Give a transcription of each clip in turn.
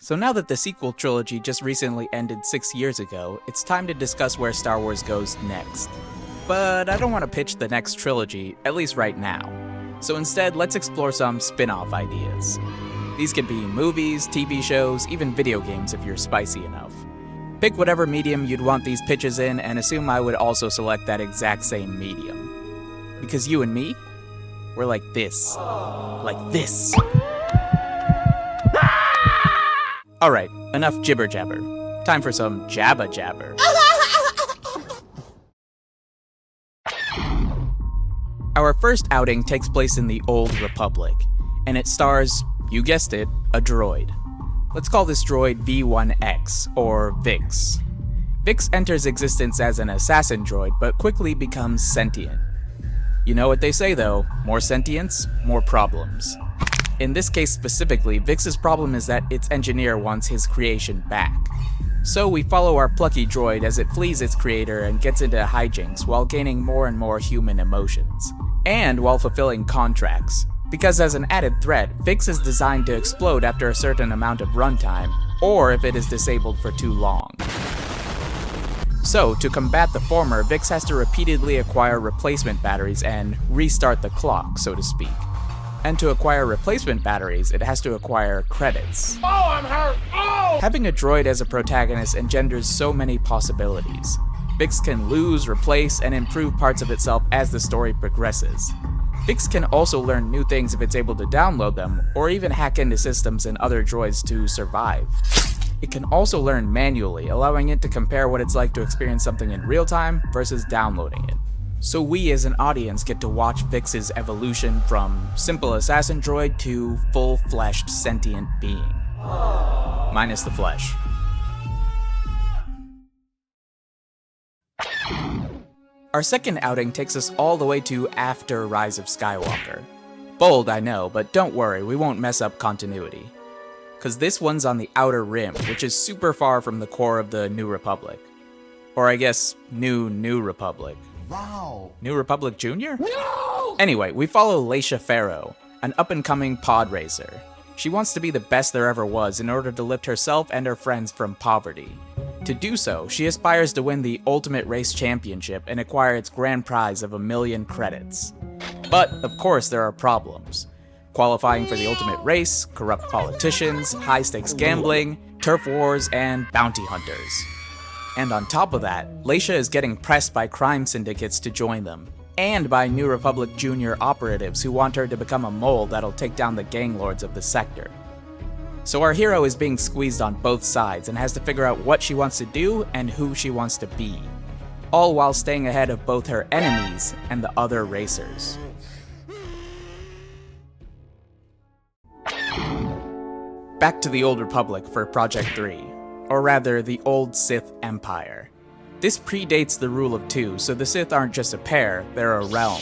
So now that the sequel trilogy just recently ended 6 years ago, it's time to discuss where Star Wars goes next. But I don't want to pitch the next trilogy, at least right now. So instead, let's explore some spin-off ideas. These could be movies, TV shows, even video games if you're spicy enough. Pick whatever medium you'd want these pitches in and assume I would also select that exact same medium. Because you and me, we're like this. Like this. Alright, enough jibber jabber. Time for some Jabba jabber. Our first outing takes place in the Old Republic, and it stars, you guessed it, a droid. Let's call this droid V1X, or Vix. Vix enters existence as an assassin droid, but quickly becomes sentient. You know what they say though, more sentience, more problems. In this case specifically, Vix's problem is that its engineer wants his creation back. So we follow our plucky droid as it flees its creator and gets into hijinks while gaining more and more human emotions. And while fulfilling contracts. Because as an added threat, Vix is designed to explode after a certain amount of runtime, or if it is disabled for too long. So, to combat the former, Vix has to repeatedly acquire replacement batteries and restart the clock, so to speak. And to acquire replacement batteries, it has to acquire credits. Oh, I'm hurt! Oh! Having a droid as a protagonist engenders so many possibilities. Vix can lose, replace, and improve parts of itself as the story progresses. Vix can also learn new things if it's able to download them, or even hack into systems and other droids to survive. It can also learn manually, allowing it to compare what it's like to experience something in real time versus downloading it. So we as an audience get to watch Vix's evolution from simple assassin droid to full-fleshed sentient being. Minus the flesh. Our second outing takes us all the way to after Rise of Skywalker. Bold, I know, but don't worry, we won't mess up continuity. Cause this one's on the Outer Rim, which is super far from the core of the New Republic. Or I guess, New Republic. Wow! New Republic Jr.? No! Anyway, we follow Laisha Farrow, an up-and-coming pod racer. She wants to be the best there ever was in order to lift herself and her friends from poverty. To do so, she aspires to win the Ultimate Race Championship and acquire its grand prize of 1,000,000 credits. But, of course, there are problems. Qualifying for the Ultimate Race, corrupt politicians, high-stakes gambling, turf wars, and bounty hunters. And on top of that, Laisha is getting pressed by crime syndicates to join them, and by New Republic Jr. operatives who want her to become a mole that'll take down the gang lords of the sector. So our hero is being squeezed on both sides and has to figure out what she wants to do and who she wants to be, all while staying ahead of both her enemies and the other racers. Back to the Old Republic for Project 3, or rather the Old Sith Empire. This predates the Rule of Two, so the Sith aren't just a pair, they're a realm.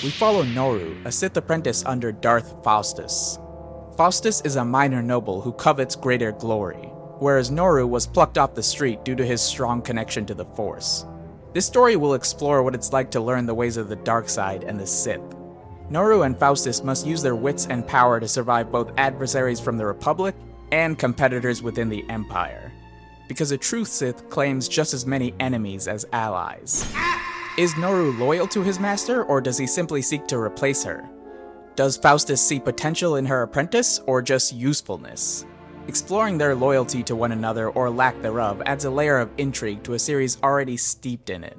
We follow Noru, a Sith apprentice under Darth Faustus. Faustus is a minor noble who covets greater glory, whereas Noru was plucked off the street due to his strong connection to the Force. This story will explore what it's like to learn the ways of the dark side and the Sith. Noru and Faustus must use their wits and power to survive both adversaries from the Republic and competitors within the Empire. Because a true Sith claims just as many enemies as allies. Is Noru loyal to his master, or does he simply seek to replace her? Does Faustus see potential in her apprentice, or just usefulness? Exploring their loyalty to one another, or lack thereof, adds a layer of intrigue to a series already steeped in it,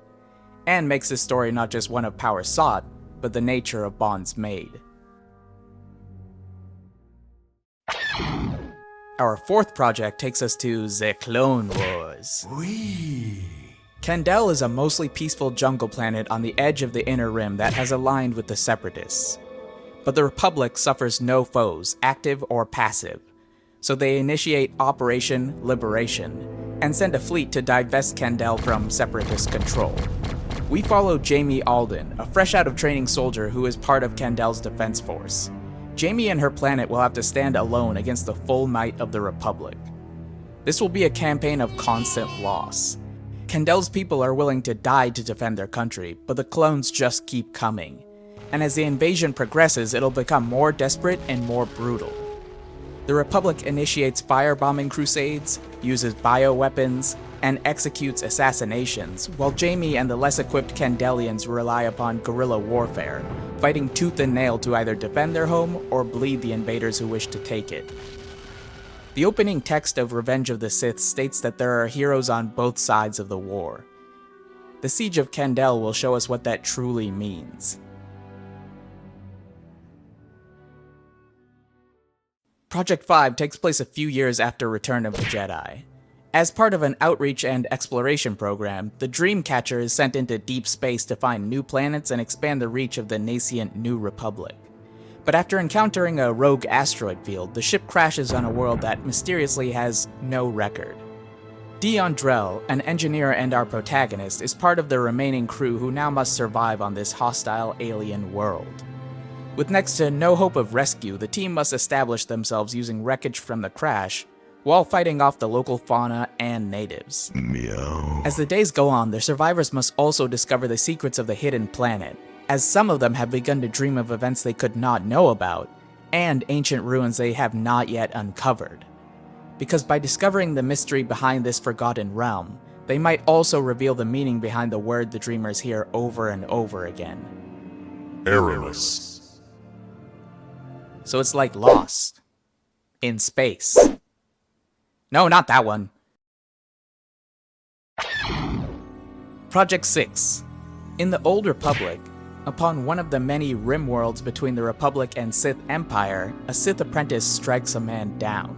and makes this story not just one of power sought, but the nature of bonds made. Our fourth project takes us to the Clone Wars. Kendall is a mostly peaceful jungle planet on the edge of the Inner Rim that has aligned with the Separatists. But the Republic suffers no foes, active or passive, so they initiate Operation Liberation, and send a fleet to divest Kendall from Separatist control. We follow Jamie Alden, a fresh-out-of-training soldier who is part of Kendall's defense force. Jamie and her planet will have to stand alone against the full might of the Republic. This will be a campaign of constant loss. Kendall's people are willing to die to defend their country, but the clones just keep coming. And as the invasion progresses, it'll become more desperate and more brutal. the Republic initiates firebombing crusades, uses bioweapons, and executes assassinations, while Jaime and the less equipped Kandelians rely upon guerrilla warfare, fighting tooth and nail to either defend their home or bleed the invaders who wish to take it. The opening text of Revenge of the Sith states that there are heroes on both sides of the war. The Siege of Kandel will show us what that truly means. Project 5 takes place a few years after Return of the Jedi. As part of an outreach and exploration program, the Dreamcatcher is sent into deep space to find new planets and expand the reach of the nascent New Republic. But after encountering a rogue asteroid field, the ship crashes on a world that mysteriously has no record. Dion Drell, an engineer and our protagonist, is part of the remaining crew who now must survive on this hostile alien world. With next to no hope of rescue, the team must establish themselves using wreckage from the crash, while fighting off the local fauna and natives. Meow. As the days go on, the survivors must also discover the secrets of the hidden planet, as some of them have begun to dream of events they could not know about, and ancient ruins they have not yet uncovered. Because by discovering the mystery behind this forgotten realm, they might also reveal the meaning behind the word the dreamers hear over and over again. Aramis. So it's like Lost. In space. No, not that one. Project 6. In the Old Republic, upon one of the many rim worlds between the Republic and Sith Empire, a Sith apprentice strikes a man down.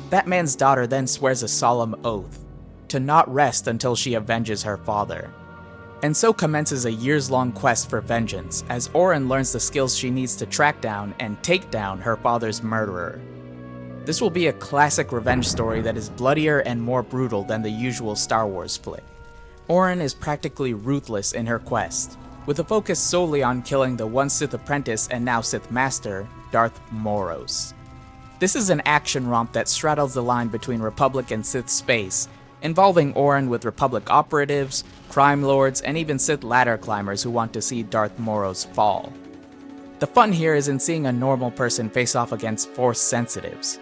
That man's daughter then swears a solemn oath to not rest until she avenges her father. And so commences a years-long quest for vengeance, as Orin learns the skills she needs to track down and take down her father's murderer. This will be a classic revenge story that is bloodier and more brutal than the usual Star Wars flick. Orin is practically ruthless in her quest, with a focus solely on killing the once Sith apprentice and now Sith master, Darth Moros. This is an action romp that straddles the line between Republic and Sith space, involving Orin with Republic operatives, crime lords, and even Sith ladder climbers who want to see Darth Moros fall. The fun here is in seeing a normal person face off against Force sensitives.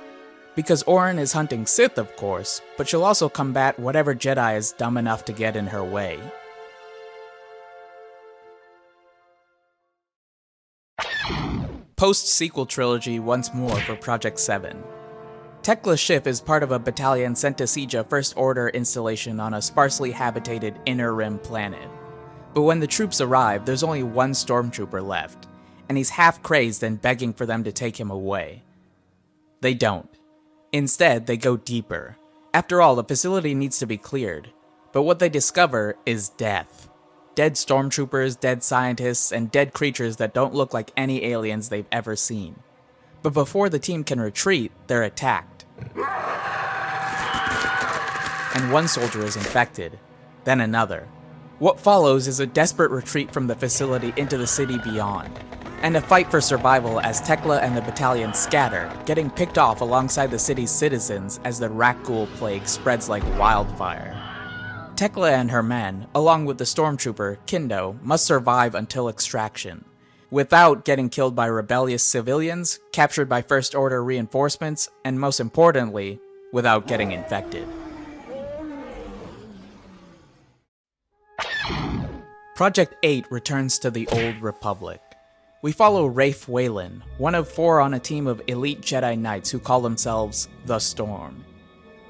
Because Orin is hunting Sith, of course, but she'll also combat whatever Jedi is dumb enough to get in her way. Post-sequel trilogy once more for Project 7. Tekla Schiff is part of a battalion sent to siege a First Order installation on a sparsely habitated Inner Rim planet. But when the troops arrive, there's only one stormtrooper left, and he's half crazed and begging for them to take him away. They don't. Instead, they go deeper. After all, the facility needs to be cleared, but what they discover is death. Dead stormtroopers, dead scientists, and dead creatures that don't look like any aliens they've ever seen. But before the team can retreat, they're attacked. And one soldier is infected, then another. What follows is a desperate retreat from the facility into the city beyond, and a fight for survival as Tekla and the battalion scatter, getting picked off alongside the city's citizens as the Rakghoul plague spreads like wildfire. Tekla and her men, along with the stormtrooper, Kindo, must survive until extraction, without getting killed by rebellious civilians, captured by First Order reinforcements, and most importantly, without getting infected. Project 8 returns to the Old Republic. We follow Rafe Wayland, one of 4 on a team of elite Jedi Knights who call themselves the Storm.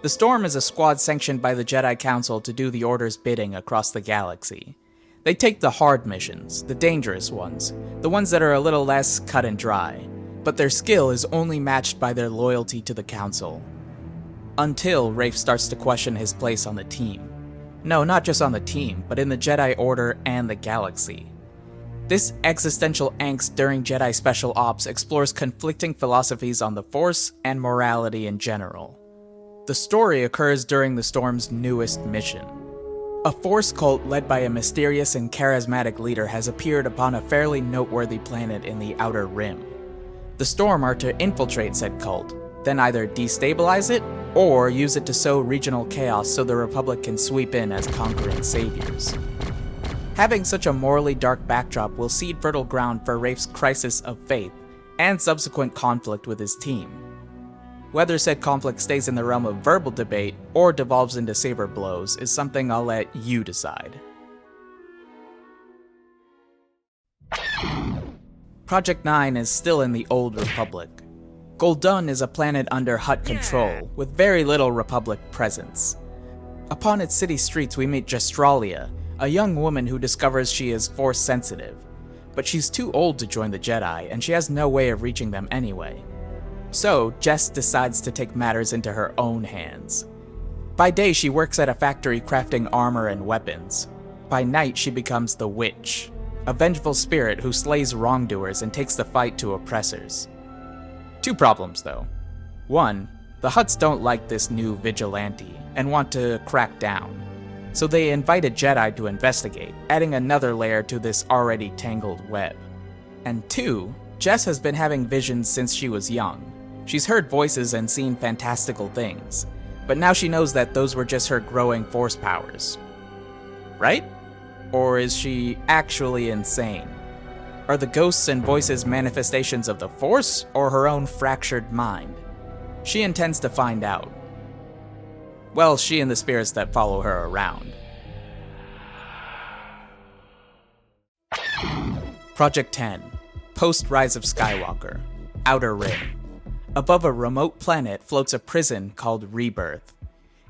The Storm is a squad sanctioned by the Jedi Council to do the Order's bidding across the galaxy. They take the hard missions, the dangerous ones, the ones that are a little less cut and dry, but their skill is only matched by their loyalty to the Council. Until Rafe starts to question his place on the team. No, not just on the team, but in the Jedi Order and the galaxy. This existential angst during Jedi Special Ops explores conflicting philosophies on the Force and morality in general. The story occurs during the Storm's newest mission. A Force cult led by a mysterious and charismatic leader has appeared upon a fairly noteworthy planet in the Outer Rim. The Storm are to infiltrate said cult, then either destabilize it, or use it to sow regional chaos so the Republic can sweep in as conquering saviors. Having such a morally dark backdrop will seed fertile ground for Rafe's crisis of faith, and subsequent conflict with his team. Whether said conflict stays in the realm of verbal debate or devolves into saber blows is something I'll let you decide. Project 9 is still in the Old Republic. Goldun is a planet under Hutt control, with very little Republic presence. Upon its city streets we meet Jestralia, a young woman who discovers she is Force sensitive, but she's too old to join the Jedi, and she has no way of reaching them anyway. So, Jess decides to take matters into her own hands. By day she works at a factory crafting armor and weapons. By night she becomes the Witch, a vengeful spirit who slays wrongdoers and takes the fight to oppressors. Two problems though. One, the Hutts don't like this new vigilante and want to crack down, so they invite a Jedi to investigate, adding another layer to this already tangled web. And two, Jess has been having visions since she was young. She's heard voices and seen fantastical things, but now she knows that those were just her growing Force powers. Right? Or is she actually insane? Are the ghosts and voices manifestations of the Force, or her own fractured mind? She intends to find out. Well, she and the spirits that follow her around. Project 10. Post-Rise of Skywalker. Outer Rim. Above a remote planet floats a prison called Rebirth.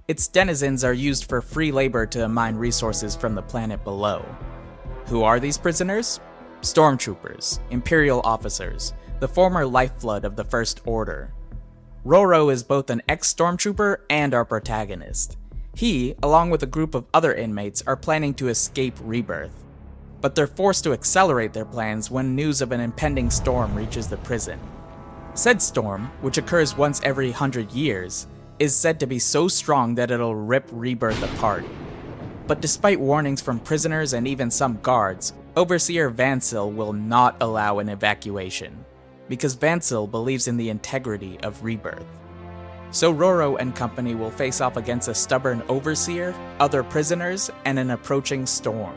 Its denizens are used for free labor to mine resources from the planet below. Who are these prisoners? Stormtroopers, Imperial officers, the former lifeblood of the First Order. Roro is both an ex-stormtrooper and our protagonist. He, along with a group of other inmates, are planning to escape Rebirth, but they're forced to accelerate their plans when news of an impending storm reaches the prison. Said storm, which occurs once every 100 years, is said to be so strong that it'll rip Rebirth apart. But despite warnings from prisoners and even some guards, Overseer Vancil will not allow an evacuation, because Vancil believes in the integrity of Rebirth. So Roro and company will face off against a stubborn Overseer, other prisoners, and an approaching storm.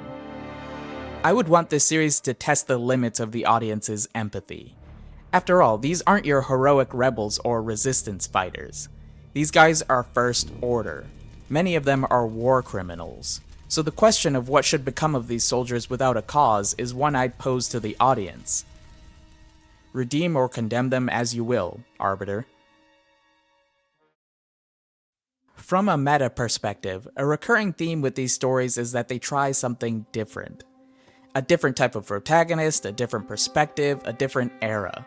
I would want this series to test the limits of the audience's empathy. After all, these aren't your heroic rebels or resistance fighters. These guys are First Order. Many of them are war criminals. So the question of what should become of these soldiers without a cause is one I'd pose to the audience. Redeem or condemn them as you will, Arbiter. From a meta perspective, a recurring theme with these stories is that they try something different. A different type of protagonist, a different perspective, a different era.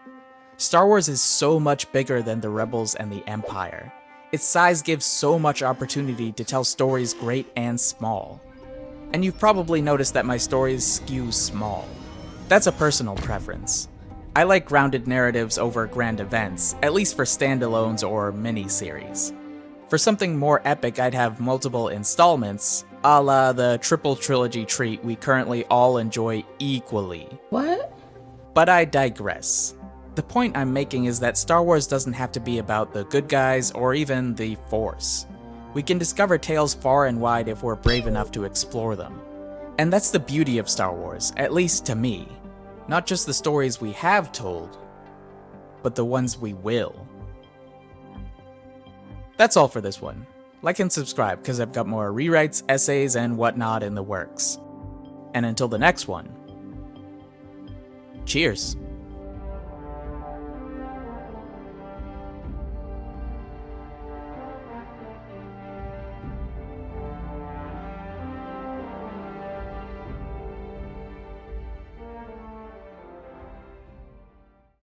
Star Wars is so much bigger than the Rebels and the Empire. Its size gives so much opportunity to tell stories great and small. And you've probably noticed that my stories skew small. That's a personal preference. I like grounded narratives over grand events, at least for standalones or mini-series. For something more epic, I'd have multiple installments, a la the triple trilogy treat we currently all enjoy equally. What? But I digress. The point I'm making is that Star Wars doesn't have to be about the good guys or even the Force. We can discover tales far and wide if we're brave enough to explore them. And that's the beauty of Star Wars, at least to me. Not just the stories we have told, but the ones we will. That's all for this one. Like and subscribe, because I've got more rewrites, essays, and whatnot in the works. And until the next one, cheers.